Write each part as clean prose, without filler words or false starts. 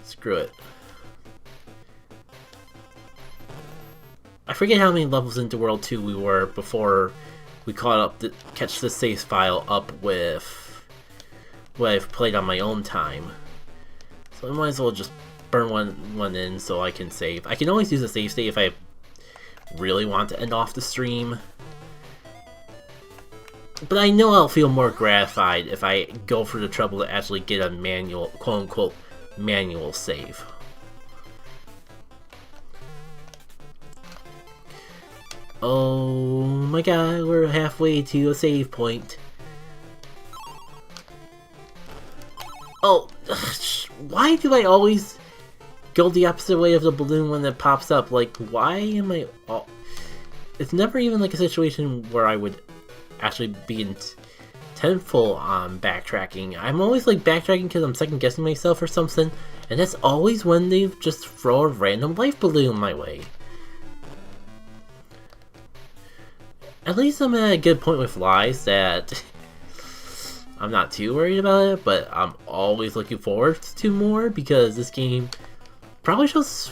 Screw it. I forget how many levels into World 2 we were before we caught up to catch the save file up with what I've played on my own time. So I might as well just burn one in so I can save. I can always use a save state if I really want to end off the stream. But I know I'll feel more gratified if I go through the trouble to actually get a manual, quote-unquote, manual save. Oh my god, we're halfway to a save point. Oh, why do I always go the opposite way of the balloon when it pops up? Like, why am I... Oh, it's never even like a situation where I would actually be intentful on backtracking. I'm always like backtracking because I'm second guessing myself or something, and that's always when they just throw a random life balloon my way. At least I'm at a good point with lies that I'm not too worried about it, but I'm always looking forward to more because this game probably just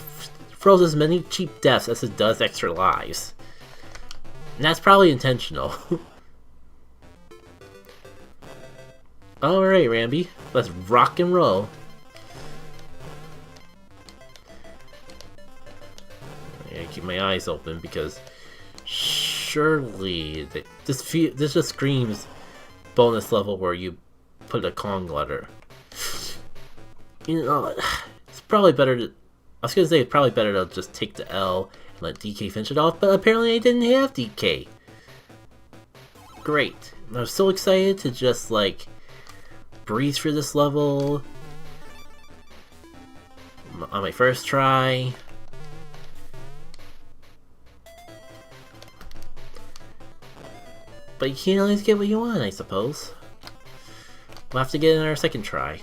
throws as many cheap deaths as it does extra lives. And that's probably intentional. Alright, Ramby, let's rock and roll. I gotta keep my eyes open because surely this just screams bonus level where you put a Kong letter. You know, it's probably better to... I was gonna say it's probably better to just take the L and let DK finish it off, but apparently I didn't have DK. Great. I was so excited to just like breeze through this level on my first try. But you can't always get what you want, I suppose. We'll have to get in our second try.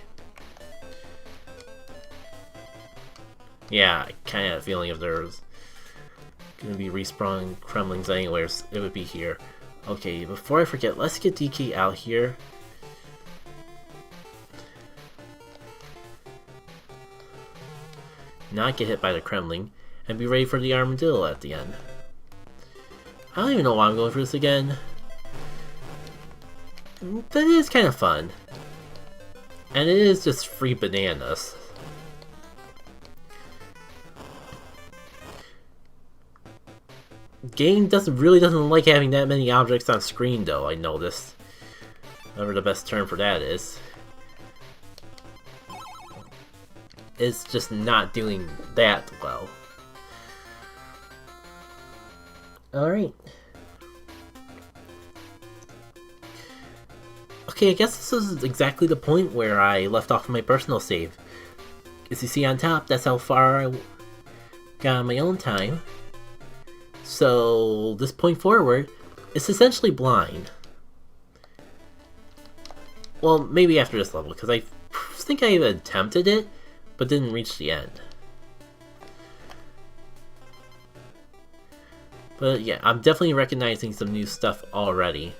Yeah, I kind of have a feeling if there was going to be respawn crumblings anywhere, it would be here. Okay, before I forget, let's get DK out here. Not get hit by the Kremling, and be ready for the armadillo at the end. I don't even know why I'm going for this again. That is kind of fun. And it is just free bananas. Game really doesn't like having that many objects on screen though, I noticed. Whatever the best term for that is. It's just not doing that well. Alright. Okay, I guess this is exactly the point where I left off my personal save. As you see on top, that's how far I got on my own time. So, this point forward, it's essentially blind. Well, maybe after this level, because I think I even attempted it, but didn't reach the end. But yeah, I'm definitely recognizing some new stuff already.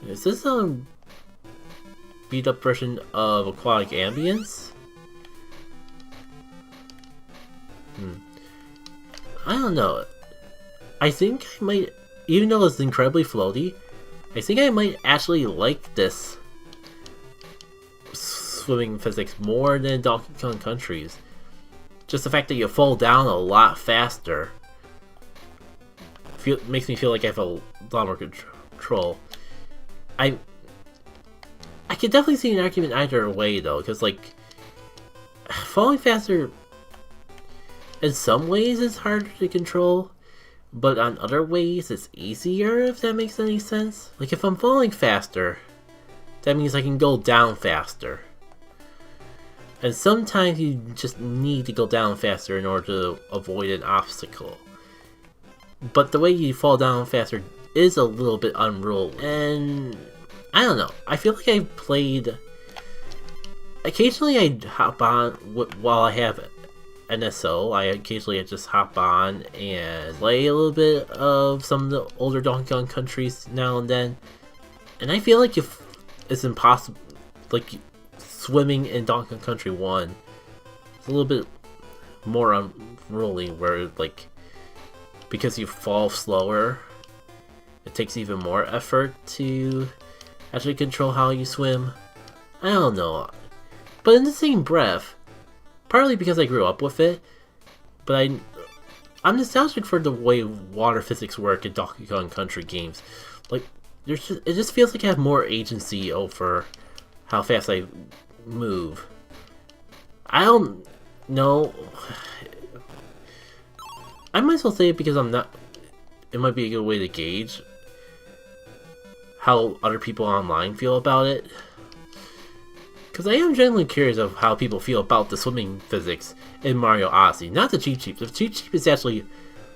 Is this a beat up version of Aquatic Ambience? I don't know. I think I might, even though it's incredibly floaty, I think I might actually like this swimming physics more than Donkey Kong Country's. Just the fact that you fall down a lot faster makes me feel like I have a lot more control. I could definitely see an argument either way though, because like falling faster in some ways is harder to control, but on other ways it's easier, if that makes any sense. Like if I'm falling faster, that means I can go down faster. And sometimes you just need to go down faster in order to avoid an obstacle. But the way you fall down faster is a little bit unruly. And I don't know, I feel like I've played... Occasionally I hop on while I have NSO, I occasionally just hop on and play a little bit of some of the older Donkey Kong Countries now and then. And I feel like if it's impossible, like swimming in Donkey Kong Country 1. It's a little bit more unruly, where like because you fall slower, it takes even more effort to actually control how you swim. I don't know. But in the same breath, partly because I grew up with it, but I'm nostalgic for the way water physics work in Donkey Kong Country games. Like, it just feels like I have more agency over how fast I move. I don't know. I might as well say it because I'm not. It might be a good way to gauge how other people online feel about it. Because I am genuinely curious of how people feel about the swimming physics in Mario Odyssey. Not the Cheep Cheep. The Cheep Cheep is actually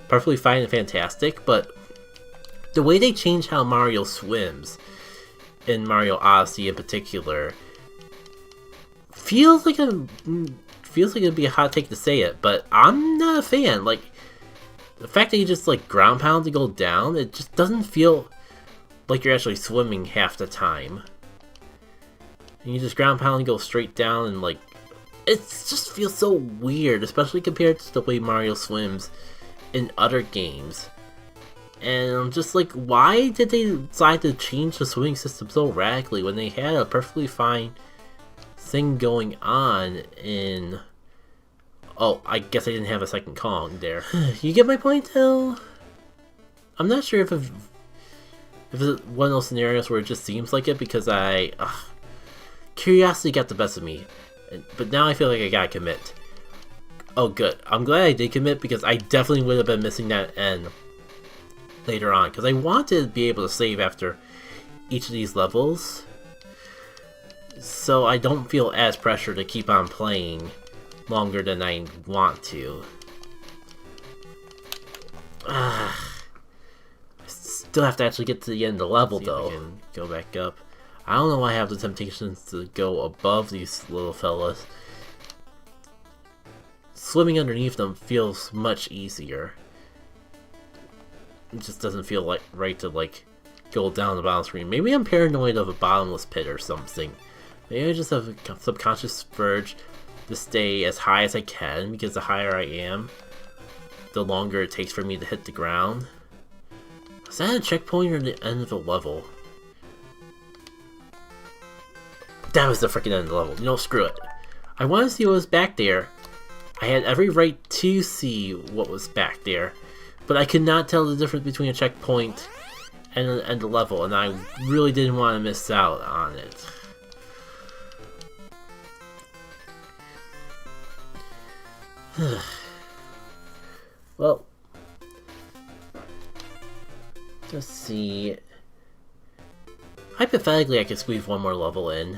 perfectly fine and fantastic, but the way they change how Mario swims in Mario Odyssey in particular feels like it'd be a hot take to say it, but I'm not a fan. Like, the fact that you just like ground pound to go down, it just doesn't feel like you're actually swimming half the time. And you just ground pound and go straight down, and like, it just feels so weird, especially compared to the way Mario swims in other games. And I'm just like, why did they decide to change the swimming system so radically when they had a perfectly fine thing going on in... Oh, I guess I didn't have a second Kong there. You get my point, though? I'm not sure if it's one of those scenarios where it just seems like it because curiosity got the best of me. But now I feel like I gotta commit. Oh, good. I'm glad I did commit because I definitely would have been missing that end later on. Because I wanted to be able to save after each of these levels, so I don't feel as pressured to keep on playing longer than I want to. I still have to actually get to the end of the level, though. And go back up. I don't know why I have the temptations to go above these little fellas. Swimming underneath them feels much easier. It just doesn't feel like right to like go down the bottom screen. Maybe I'm paranoid of a bottomless pit or something. Maybe I just have a subconscious urge to stay as high as I can, because the higher I am, the longer it takes for me to hit the ground. Is that a checkpoint or the end of the level? That was the freaking end of the level. You know, screw it. I want to see what was back there. I had every right to see what was back there, but I could not tell the difference between a checkpoint and the end of the level, and I really didn't want to miss out on it. Well, let's see. Hypothetically, I could squeeze one more level in.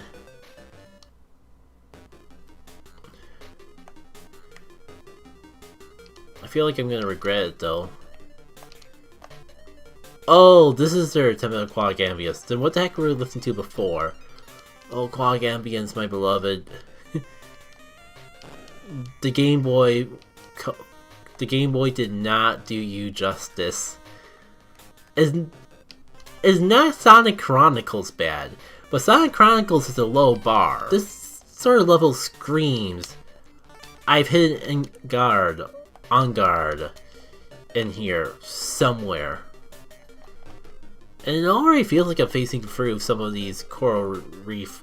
I feel like I'm gonna regret it, though. Oh, this is their attempt at Aquatic Ambience. Then what the heck were we listening to before? Oh, Aquatic Ambience, my beloved. The Game Boy did not do you justice. Is not Sonic Chronicles bad, but Sonic Chronicles is a low bar. This sort of level screams, I've hidden on guard in here somewhere. And it already feels like I'm facing through some of these coral reef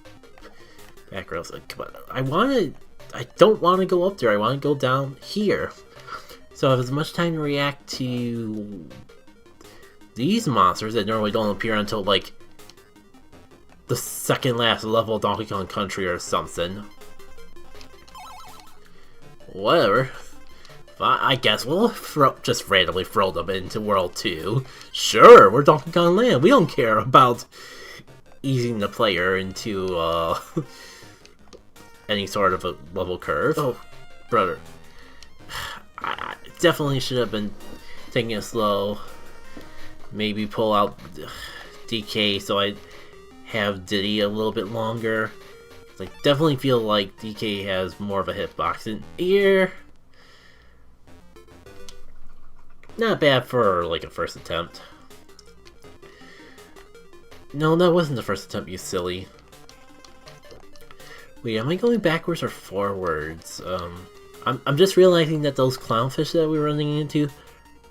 backgrounds. Like, come on, I don't want to go up there, I want to go down here. So I have as much time to react to these monsters that normally don't appear until like the second last level of Donkey Kong Country or something. Whatever. I guess we'll just randomly throw them into World 2. Sure, we're Donkey Kong Land. We don't care about easing the player into any sort of a level curve. Oh, brother. I definitely should have been taking it slow. Maybe pull out DK so I have Diddy a little bit longer. I definitely feel like DK has more of a hitbox in here. Not bad for like a first attempt. No, that wasn't the first attempt, you silly. Wait, am I going backwards or forwards? I'm just realizing that those clownfish that we're running into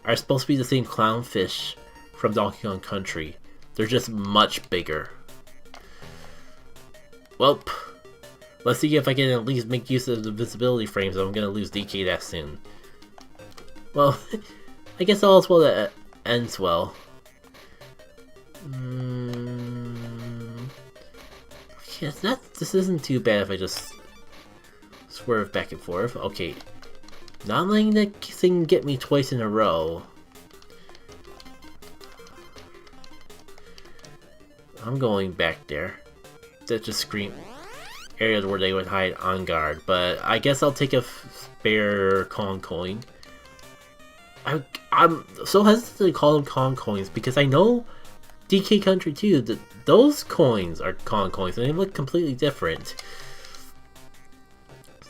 are supposed to be the same clownfish from Donkey Kong Country. They're just much bigger. Welp. Let's see if I can at least make use of the visibility frames. I'm gonna lose DK that soon. Well, I guess all's well that ends well. Yeah, this isn't too bad if I just swerve back and forth. Okay, not letting that thing get me twice in a row. I'm going back there. That's just scream area where they would hide on guard, but I guess I'll take a spare Kong coin. I'm so hesitant to call them Kong coins because I know DK Country 2, that those coins are Kong coins and they look completely different.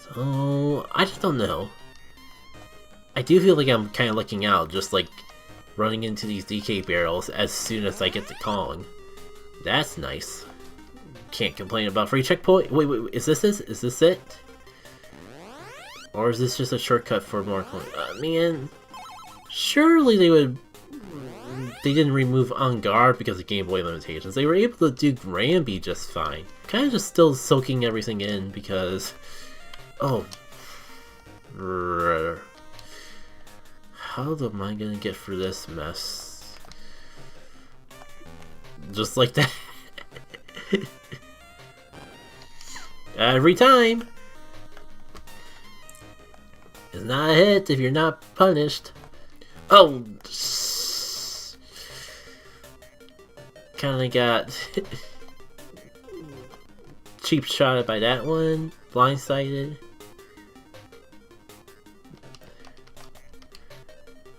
So I just don't know. I do feel like I'm kind of lucking out, just like running into these DK barrels as soon as I get to Kong. That's nice. Can't complain about free checkpoint. Wait, is this it? Is this it? Or is this just a shortcut for more coins? Man, surely they didn't remove On Guard because of Game Boy limitations. They were able to do Granby just fine. Kind of just still soaking everything in because... Oh. How am I gonna get through this mess? Just like that. Every time! It's not a hit if you're not punished. Oh! Kinda got cheap shotted by that one. Blindsided.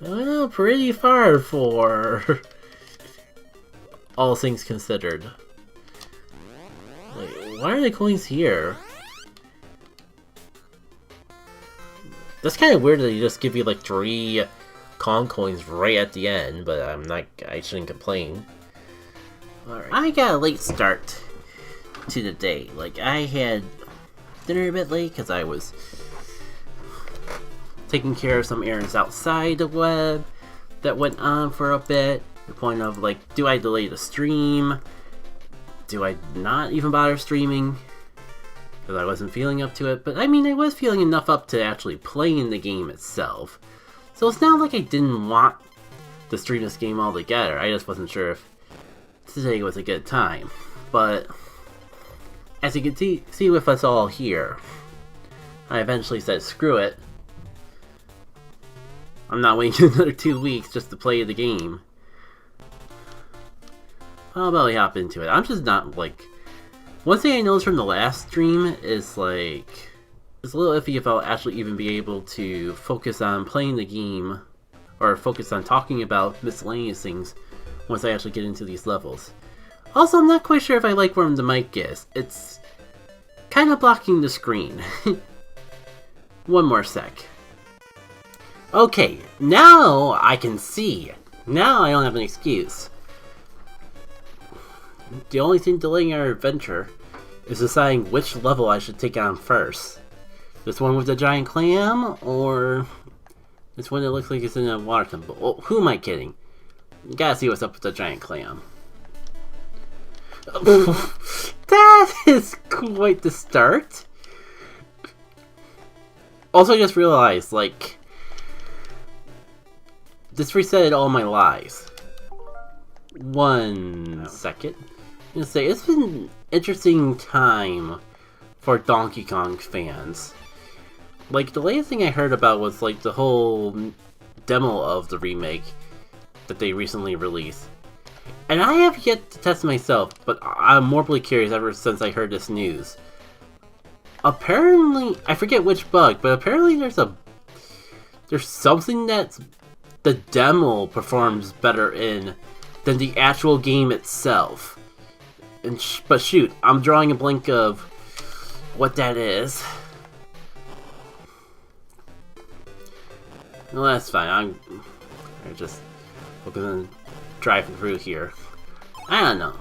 Well, pretty far for all things considered. Wait, why are the coins here? That's kind of weird that they just give you like 3 Kong coins right at the end, but I shouldn't complain. Alright. I got a late start to the day. Like, I had dinner a bit late because I was taking care of some errands outside the web that went on for a bit. The point of like, do I delay the stream? Do I not even bother streaming? Because I wasn't feeling up to it. But I mean, I was feeling enough up to actually playing the game itself. So it's not like I didn't want to stream this game altogether. I just wasn't sure if today was a good time. But as you can see with us all here, I eventually said screw it. I'm not waiting another 2 weeks just to play the game. How about we hop into it? I'm just not like... One thing I noticed from the last stream is like... It's a little iffy if I'll actually even be able to focus on playing the game or focus on talking about miscellaneous things once I actually get into these levels. Also, I'm not quite sure if I like where the mic is. It's kind of blocking the screen. One more sec. Okay, now I can see. Now I don't have an excuse. The only thing delaying our adventure is deciding which level I should take on first. This one with the giant clam, or this one that looks like it's in a water temple. Oh, who am I kidding? You gotta see what's up with the giant clam. That is quite the start. Also, I just realized, like, this resetted all my lives. 1 second. I'm gonna say, it's been an interesting time for Donkey Kong fans. Like, the latest thing I heard about was, like, the whole demo of the remake that they recently released. And I have yet to test myself, but I'm morbidly curious ever since I heard this news. Apparently, I forget which bug, but apparently there's something that the demo performs better in than the actual game itself. And but shoot, I'm drawing a blank of what that is. No, that's fine. I'm just looking and driving through here. I don't know.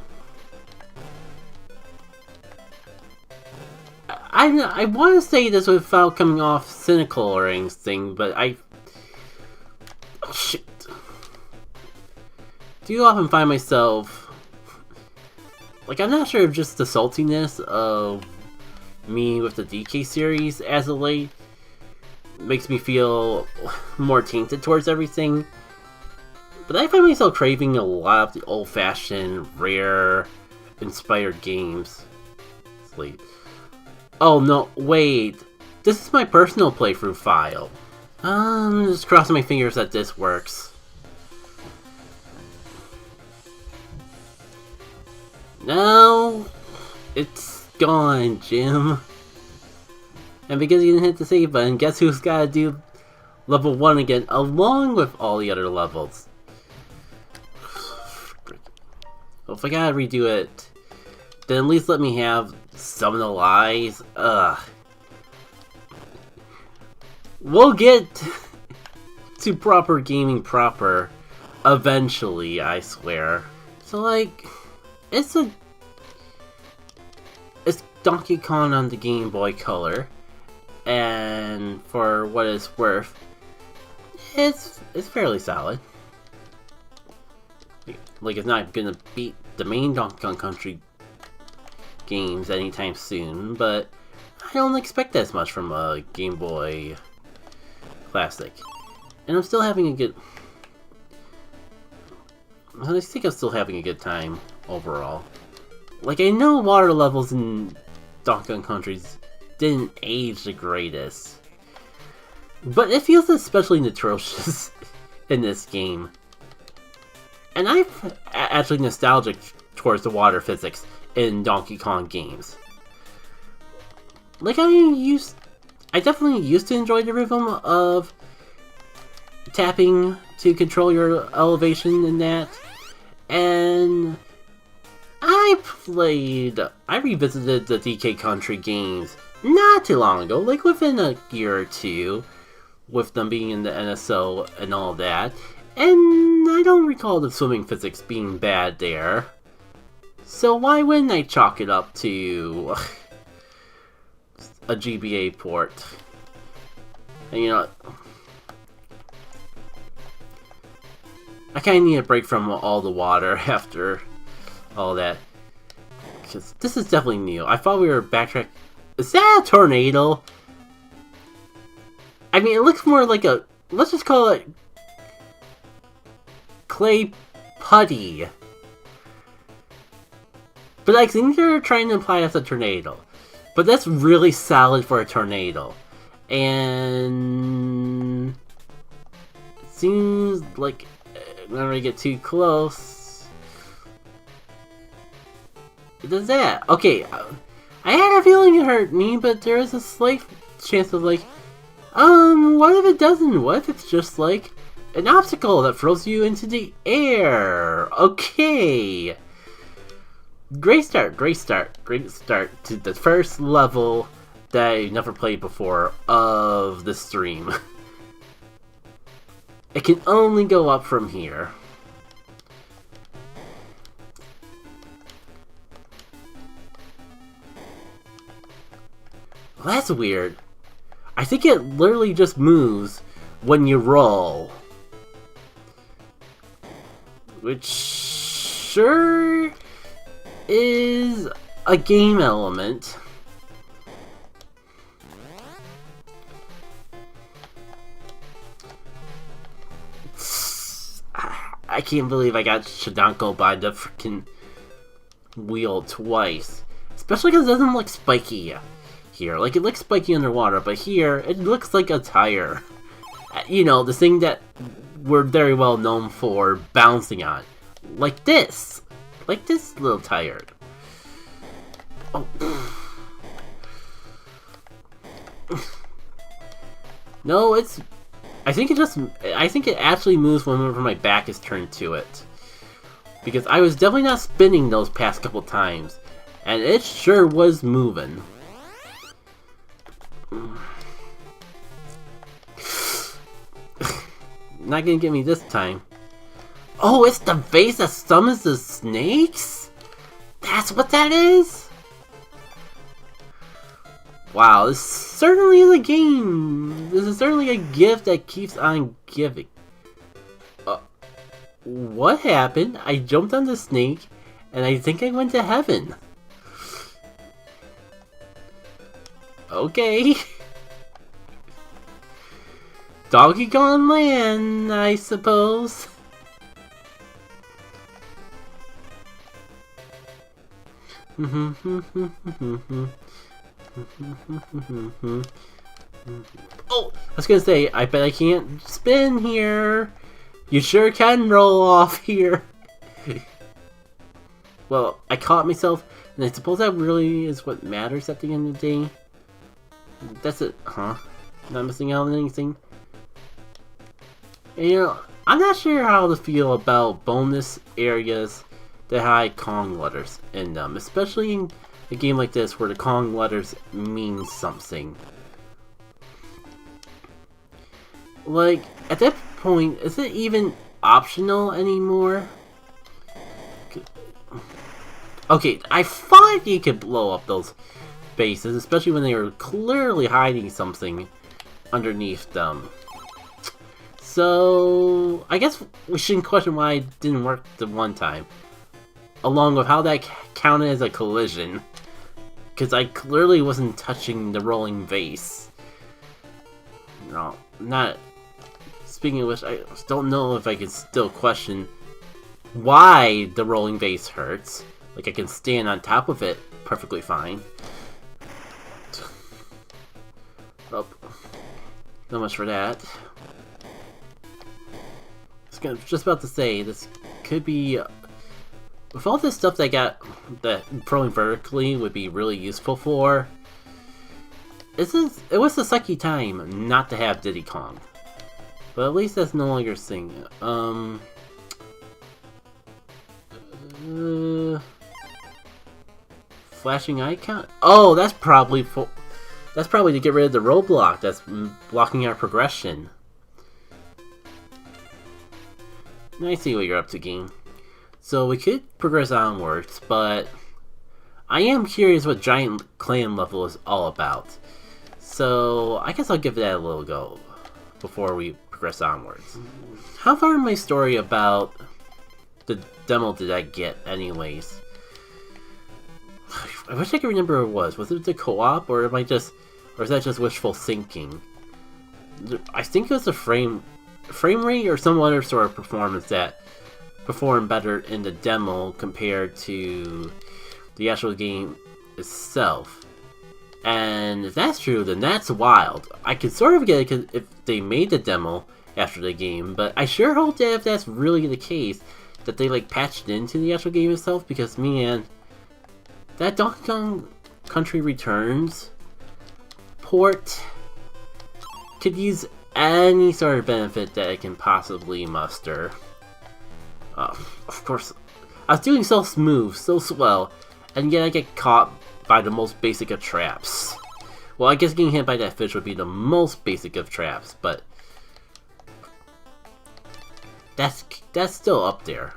I I want to say this without coming off cynical or anything, but oh, shit. Do you often find myself... Like, I'm not sure if just the saltiness of me with the DK series as of late makes me feel more tainted towards everything. But I find myself craving a lot of the old-fashioned, rare, inspired games. Sleep. Oh no, wait. This is my personal playthrough file. Just crossing my fingers that this works. No! It's gone, Jim. And because you didn't hit the save button, guess who's gotta do level 1 again, along with all the other levels? Well, if I gotta redo it, then at least let me have some of the lies. Ugh. We'll get to proper gaming proper eventually, I swear. So, like, it's Donkey Kong on the Game Boy Color, and for what it's worth, it's fairly solid. Like, it's not gonna beat the main Donkey Kong Country games anytime soon, but I don't expect as much from a Game Boy Classic. And I'm still having a good... I think I'm still having a good time overall. Like, I know water levels in Donkey Kong Countries didn't age the greatest, but it feels especially atrocious in this game. And I'm actually nostalgic towards the water physics in Donkey Kong games. Like, I definitely used to enjoy the rhythm of tapping to control your elevation in that. And I revisited the DK Country games not too long ago, like within a year or two, with them being in the NSO and all that. And I don't recall the swimming physics being bad there. So why wouldn't I chalk it up to a GBA port? And you know, I kinda need a break from all the water after all that. Because this is definitely new. I thought we were backtrack. Is that a tornado? I mean, it looks more like a... Let's just call it... clay putty. But I think they're trying to imply that's a tornado. But that's really solid for a tornado. And... it seems like... whenever I get too close... it does that. Okay, I had a feeling it hurt me, but there is a slight chance of like... what if it doesn't? What if it's just like... an obstacle that throws you into the air? Okay! Great start, great start, great start to the first level that I never played before of the stream. It can only go up from here. Well, that's weird. I think it literally just moves when you roll. Which sure is a game element. I can't believe I got Shadanko by the freaking wheel twice. Especially because it doesn't look spiky here. Like, it looks spiky underwater, but here, it looks like a tire. You know, the thing that we're very well known for bouncing on. Like this. Like this little tire. Oh. No, it's... I think it actually moves whenever my back is turned to it. Because I was definitely not spinning those past couple times. And it sure was moving. Not gonna get me this time. Oh, it's the vase that summons the snakes? That's what that is? Wow, this certainly is a game. This is certainly a gift that keeps on giving. What happened? I jumped on the snake, and I think I went to heaven. Okay. Donkey Kong Land, I suppose. Oh, I was gonna say, I bet I can't spin here. You sure can roll off here. Well, I caught myself, and I suppose that really is what matters at the end of the day. That's it, huh? Not missing out on anything. And, you know, I'm not sure how to feel about bonus areas that had Kong letters in them, especially in a game like this where the Kong letters mean something. Like, at that point, is it even optional anymore? Okay, I thought you could blow up those bases, especially when they were clearly hiding something underneath them. So, I guess we shouldn't question why it didn't work the one time. Along with how that counted as a collision. Because I clearly wasn't touching the rolling vase. No, not... Speaking of which, I don't know if I can still question why the rolling vase hurts. Like, I can stand on top of it perfectly fine. Oh, not much for that. I was just about to say, this could be... with all this stuff that throwing vertically would be really useful for, it was a sucky time not to have Diddy Kong. But at least that's no longer a thing. Flashing icon? Oh, that's probably to get rid of the roadblock that's blocking our progression. I see what you're up to, game. So we could progress onwards, but I am curious what Giant Clan level is all about. So I guess I'll give that a little go before we progress onwards. How far in my story about the demo did I get anyways? I wish I could remember what it was. Was it the co-op, or is that just wishful thinking? I think it was the frame rate or some other sort of performance that performed better in the demo compared to the actual game itself. And if that's true, then that's wild. I could sort of get it if they made the demo after the game, but I sure hope that if that's really the case, that they like patched into the actual game itself, because man, that Donkey Kong Country Returns port could use any sort of benefit that it can possibly muster. Of course, I was doing so smooth, so swell, and yet I get caught by the most basic of traps. Well, I guess getting hit by that fish would be the most basic of traps, but that's still up there.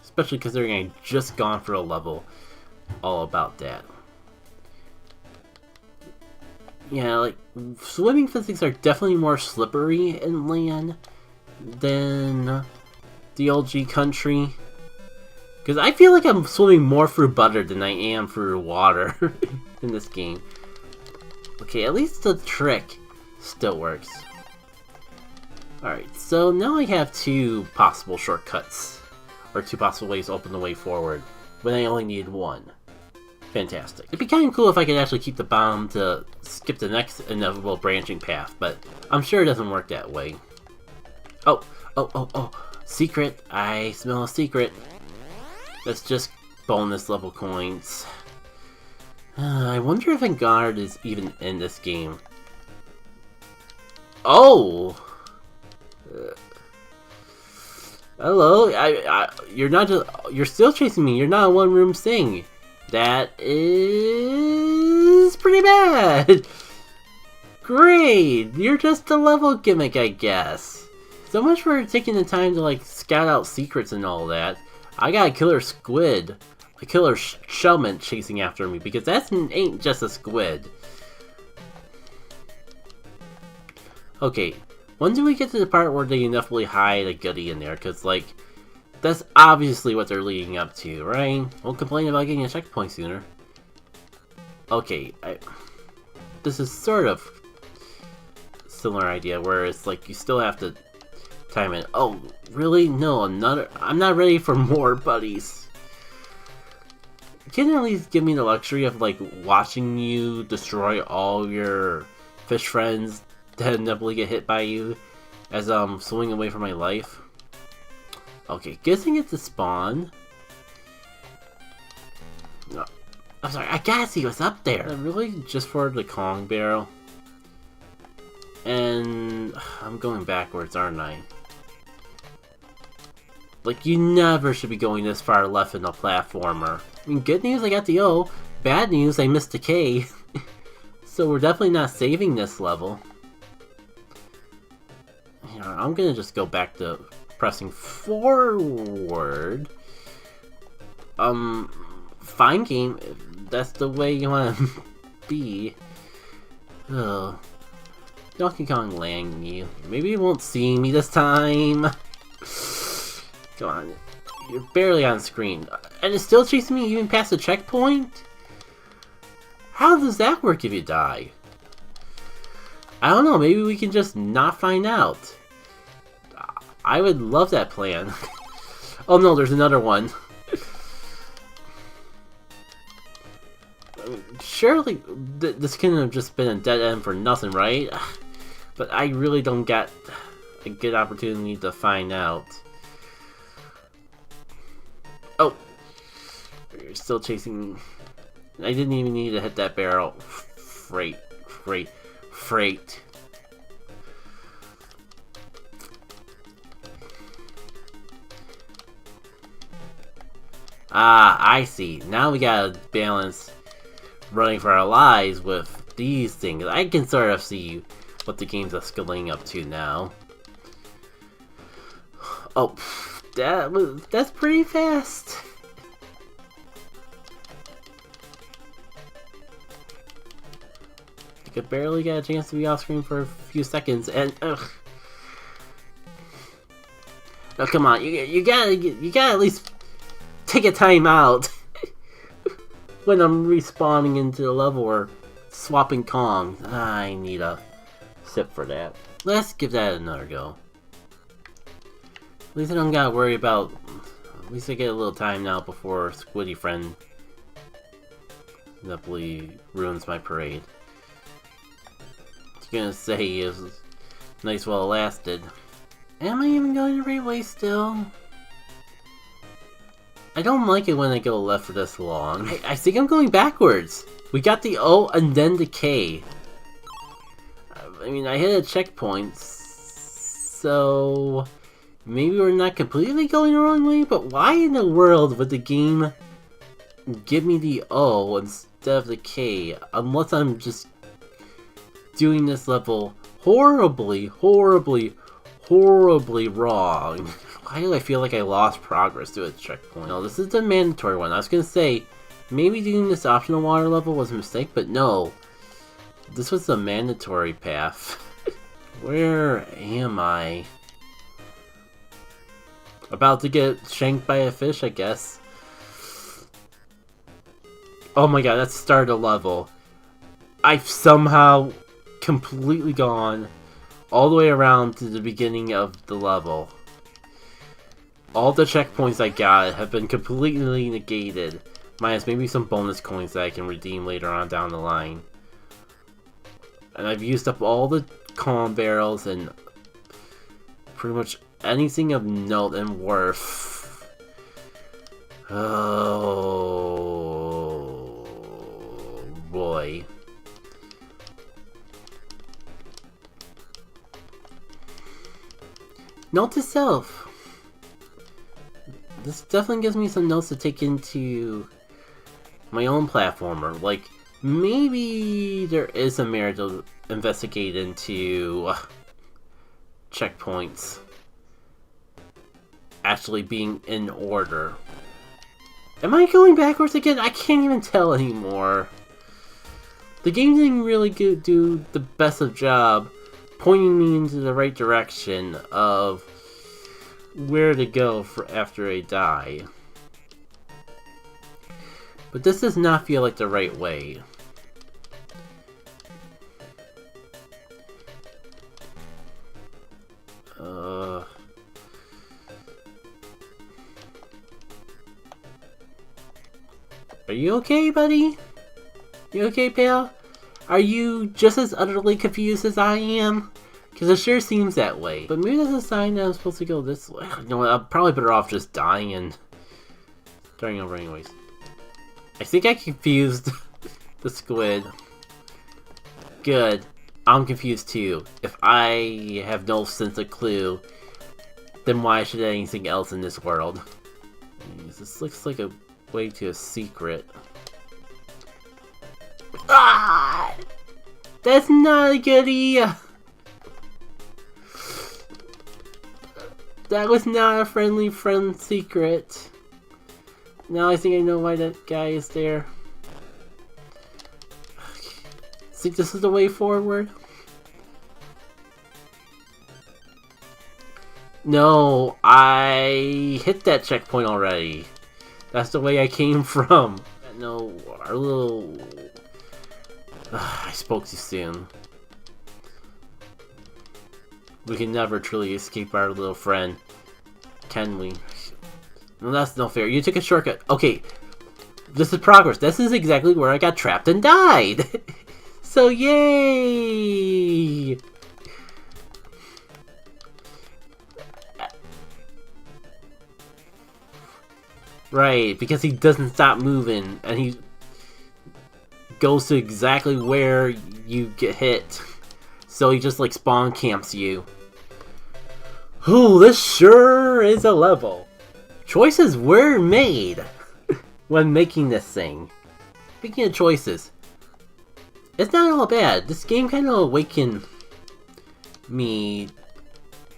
Especially considering I just gone for a level all about that. Yeah, like, swimming physics are definitely more slippery in land than the OG Country. Because I feel like I'm swimming more through butter than I am through water in this game. Okay, at least the trick still works. Alright, so now I have two possible shortcuts. Or two possible ways to open the way forward, when I only need one. Fantastic. It'd be kind of cool if I could actually keep the bomb to skip the next inevitable branching path, but I'm sure it doesn't work that way. Oh. Secret. I smell a secret. That's just bonus level coins. I wonder if Vanguard is even in this game. Oh! Hello, you're still chasing me. You're not a one-room thing. That is pretty bad. Great, you're just a level gimmick, I guess. So much for taking the time to like scout out secrets and all that. I got a killer squid, a killer shellman chasing after me, because that ain't just a squid. Okay, when do we get to the part where they inevitably hide a goodie in there? Because, like, that's obviously what they're leading up to, right? Won't complain about getting a checkpoint sooner. Okay, this is sort of similar idea where it's like you still have to time it. Oh, really? No, I'm not ready for more buddies. Can you at least give me the luxury of like watching you destroy all your fish friends that inevitably get hit by you as I'm swimming away from my life? Okay, guessing it's a spawn. No, I'm sorry, I gotta see what's up there. Really? Just for the Kong barrel? And I'm going backwards, aren't I? Like, you never should be going this far left in a platformer. I mean, good news, I got the O. Bad news, I missed the K. So we're definitely not saving this level. You know, I'm gonna just go back to pressing forward. Fine game, if that's the way you want to be. Ugh. Donkey Kong landing you. Maybe you won't see me this time. Come on, you're barely on screen. And it's still chasing me even past the checkpoint? How does that work if you die? I don't know, maybe we can just not find out. I would love that plan. Oh no, there's another one. Surely this couldn't have just been a dead end for nothing, right? But I really don't get a good opportunity to find out. Oh! You're still chasing me. I didn't even need to hit that barrel. Freight. Ah, I see. Now we gotta balance running for our lives with these things. I can sort of see what the game's escalating up to now. Oh, that's pretty fast. I could barely get a chance to be off screen for a few seconds, and ugh. Oh, come on, you gotta at least take a time out when I'm respawning into the level or swapping Kong. I need a sip for that. Let's give that another go. At least I don't gotta worry about. At least I get a little time now before Squiddy Friend inevitably ruins my parade. I was gonna say it was nice while it lasted. Am I even going the right way still? I don't like it when I go left for this long. I think I'm going backwards. We got the O and then the K. I mean, I hit a checkpoint, so maybe we're not completely going the wrong way, but why in the world would the game give me the O instead of the K, unless I'm just doing this level horribly wrong? Why do I feel like I lost progress to a checkpoint? No, this is the mandatory one. I was gonna say, maybe doing this optional water level was a mistake, but no. This was the mandatory path. Where am I? About to get shanked by a fish, I guess. Oh my god, that's the start of the level. I've somehow completely gone all the way around to the beginning of the level. All the checkpoints I got have been completely negated, minus maybe some bonus coins that I can redeem later on down the line. And I've used up all the Kong barrels and pretty much anything of note and worth. Oh boy. Note to self. This definitely gives me some notes to take into my own platformer. Like, maybe there is a merit to investigate into checkpoints actually being in order. Am I going backwards again? I can't even tell anymore. The game didn't really do the best of job pointing me into the right direction of where to go for after I die. But this does not feel like the right way. Are you okay, buddy? You okay, pal? Are you just as utterly confused as I am? Because it sure seems that way. But maybe that's a sign that I'm supposed to go this way. You know what, I'm probably better off just dying and starting over anyways. I think I confused the squid. Good. I'm confused too. If I have no sense of clue, then why should anything else in this world? This looks like a way to a secret. Ah! That's not a good idea! That was not a friendly friend secret. Now I think I know why that guy is there. Think this is the way forward? No, I hit that checkpoint already. That's the way I came from. No, our little... I spoke too soon. We can never truly escape our little friend. Can we? No, that's no fair. You took a shortcut. Okay, this is progress. This is exactly where I got trapped and died. So yay! Right, because he doesn't stop moving, and he goes to exactly where you get hit. So he just like spawn camps you. Ooh, this sure is a level. Choices were made when making this thing. Speaking of choices, it's not all bad. This game kind of awakened me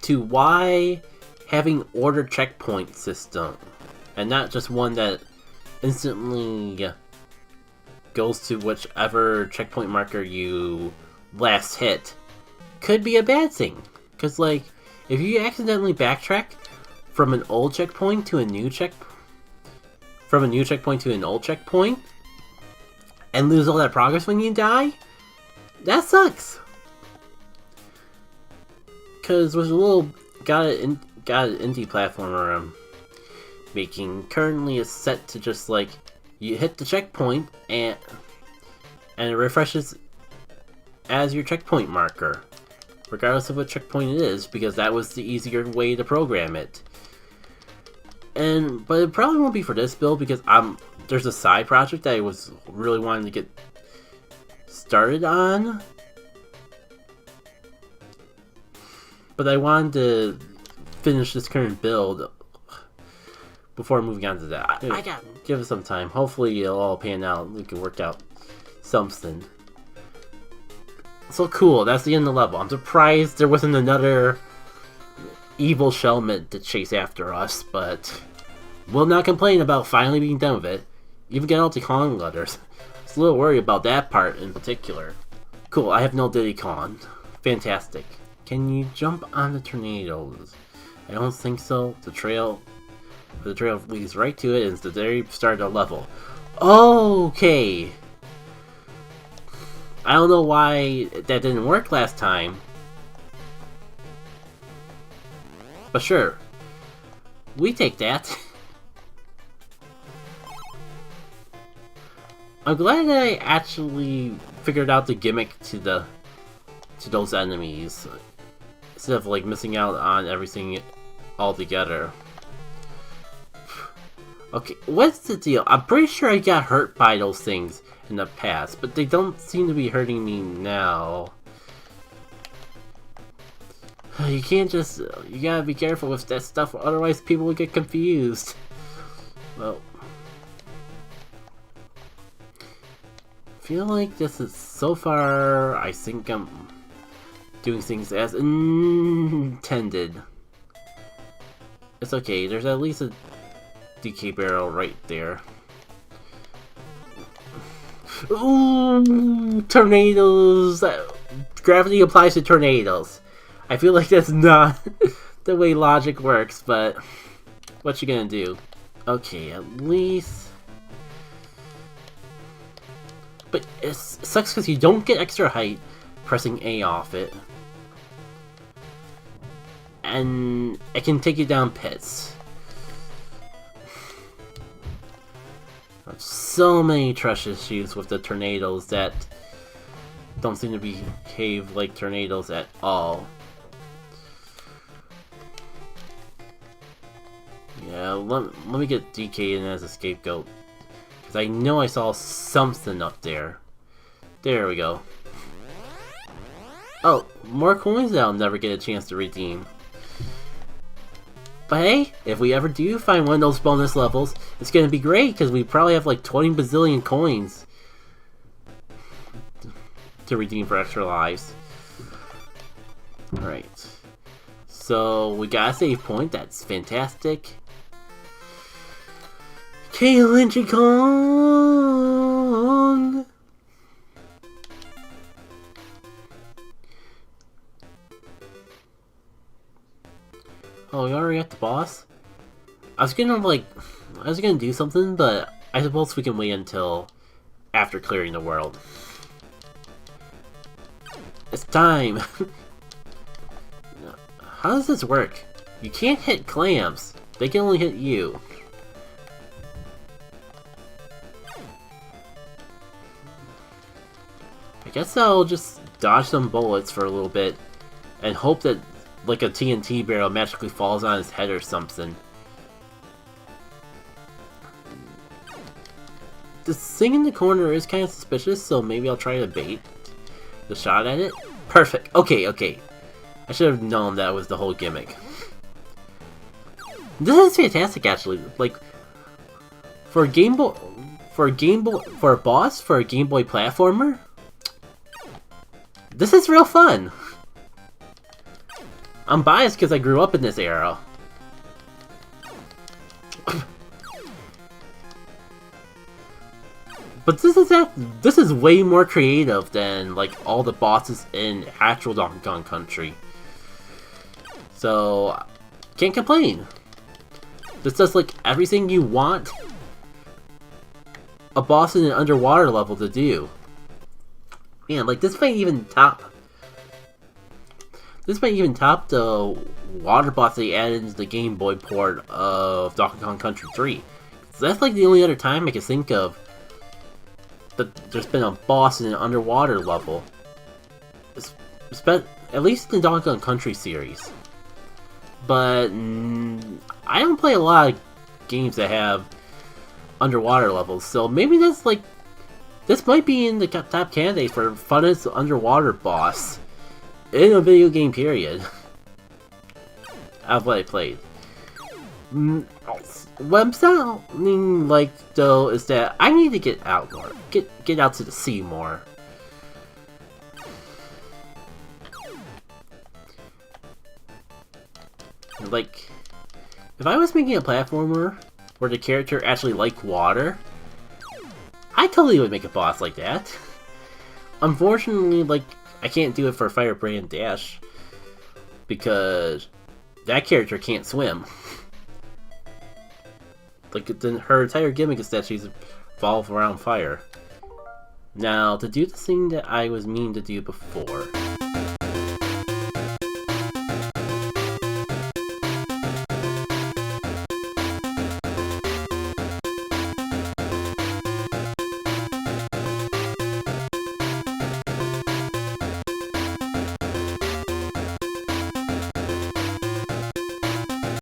to why having order checkpoint system and not just one that instantly goes to whichever checkpoint marker you last hit could be a bad thing. Because like, if you accidentally backtrack from an old checkpoint to a new from a new checkpoint to an old checkpoint and lose all that progress when you die, that sucks. Because with a little got an indie platformer I'm making, currently is set to just like you hit the checkpoint and it refreshes as your checkpoint marker, regardless of what checkpoint it is, because that was the easier way to program it. But it probably won't be for this build because there's a side project that I was really wanting to get started on, but I wanted to finish this current build before moving on to that. I got give it some time. Hopefully it'll all pan out. We can work out something. So cool. That's the end of the level. I'm surprised there wasn't another evil shellmet to chase after us, but will not complain about finally being done with it. Even get all the Kong letters. I was a little worried about that part in particular. Cool. I have no Diddy Kong. Fantastic. Can you jump on the tornadoes? I don't think so. The trail leads right to it, and it's the very start of the level. Okay. I don't know why that didn't work last time, but sure, we take that. I'm glad that I actually figured out the gimmick to those enemies, instead of like missing out on everything altogether. Okay, what's the deal? I'm pretty sure I got hurt by those things in the past, but they don't seem to be hurting me now. You can't just... You gotta be careful with that stuff, otherwise people will get confused. Well... I feel like this is... So far, I think I'm doing things as intended. It's okay, there's at least a DK barrel right there. Ooh, tornadoes! gravity applies to tornadoes. I feel like that's not the way logic works, but what you gonna do? Okay, at least... But it sucks because you don't get extra height pressing A off it. And it can take you down pits. So many trust issues with the tornadoes that don't seem to behave like tornadoes at all. Yeah, let me get DK in as a scapegoat. Because I know I saw something up there. There we go. Oh, more coins that I'll never get a chance to redeem. But hey, if we ever do find one of those bonus levels, it's gonna be great because we probably have like 20 bazillion coins to redeem for extra lives. Alright. So we got a save point, that's fantastic. Lynchy Kong! Oh, we already at the boss? I was gonna do something, but I suppose we can wait until after clearing the world. It's time! How does this work? You can't hit clams. They can only hit you. I guess I'll just dodge some bullets for a little bit and hope that like a TNT barrel magically falls on his head or something. The thing in the corner is kind of suspicious, so maybe I'll try to bait the shot at it. Perfect. Okay, okay. I should have known that was the whole gimmick. This is fantastic, actually. Like, for a Game Boy platformer, this is real fun. I'm biased because I grew up in this era. But this is way more creative than like all the bosses in actual Donkey Kong Country. So can't complain. This does like everything you want a boss in an underwater level to do. Man, like this might even top the water boss they added into the Game Boy port of Donkey Kong Country 3. So that's like the only other time I can think of that there's been a boss in an underwater level. At least in the Donkey Kong Country series. But I don't play a lot of games that have underwater levels, so maybe this might be in the top candidate for funnest underwater boss in a video game period. Of what I played. What I'm sounding like though is that I need to get out more. Get out to the sea more. Like, if I was making a platformer where the character actually liked water, I totally would make a boss like that. Unfortunately, like, I can't do it for Fire Brand Dash because that character can't swim. Like, her entire gimmick is that she's evolved around fire. Now, to do the thing that I was meaning to do before.